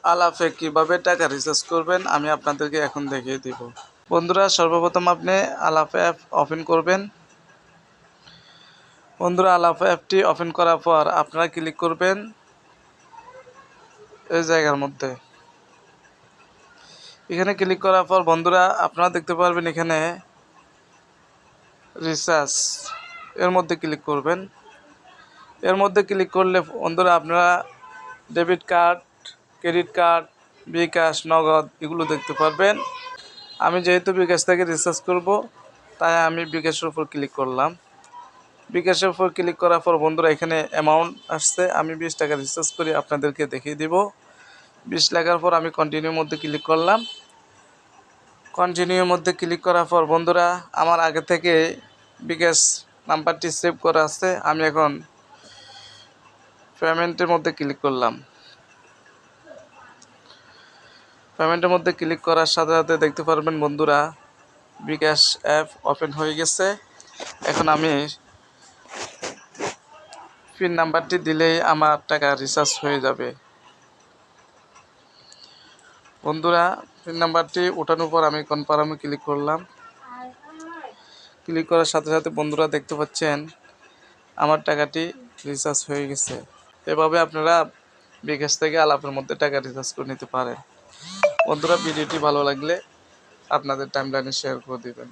আলাপে কিভাবে টাকা রিচার্জ করবেন আমি আপনাদেরকে এখন দেখিয়ে দিব। বন্ধুরা সর্বপ্রথম আপনি আলাপ অ্যাপ ওপেন করবেন। বন্ধুরা আলাপ অ্যাপটি ওপেন করার পর আপনারা ক্লিক করবেন এই জায়গার মধ্যে। এখানে ক্লিক করার পর বন্ধুরা আপনারা দেখতে পারবেন এখানে রিচার্জ এর মধ্যে ক্লিক করবেন। এর মধ্যে ক্লিক করলে বন্ধুরা আপনারা ডেবিট কার্ড, ক্রেডিট কার্ড, বিকাশ, নগদ এগুলো দেখতে পারবেন। আমি যেহেতু বিকাশ থেকে রিচার্জ করব তাই আমি বিকাশের উপর ক্লিক করলাম। বিকাশের উপর ক্লিক করার পর বন্ধুরা এখানে অ্যামাউন্ট আসছে, আমি 20 টাকা রিচার্জ করি আপনাদেরকে দেখিয়ে দিব। 20 লাগার পর আমি কন্টিনিউর মধ্যে ক্লিক করলাম। কন্টিনিউর মধ্যে ক্লিক করার পর বন্ধুরা আমার আগে থেকে বিকাশ নাম্বারটি সেভ করা আছে, আমি এখন পেমেন্টের মধ্যে ক্লিক করলাম। পেমেন্টের মধ্যে ক্লিক করার সাথে সাথে দেখতে পারবেন বন্ধুরা বিকাশ অ্যাপ ওপেন হয়ে গেছে। এখন আমি পিন নাম্বারটি দিলেই আমার টাকা রিচার্জ হয়ে যাবে। বন্ধুরা পিন নাম্বারটি ওঠানোর পর আমি কনফার্মে ক্লিক করলাম। ক্লিক করার সাথে সাথে বন্ধুরা দেখতে পাচ্ছেন আমার টাকাটি রিচার্জ হয়ে গেছে। এভাবে আপনারা বিকাশ থেকে আলাপের মধ্যে টাকা রিচার্জ করে নিতে পারেন। বন্ধুরা ভিডিওটি ভালো লাগলে আপনাদের টাইমলাইনে শেয়ার করে দিবেন।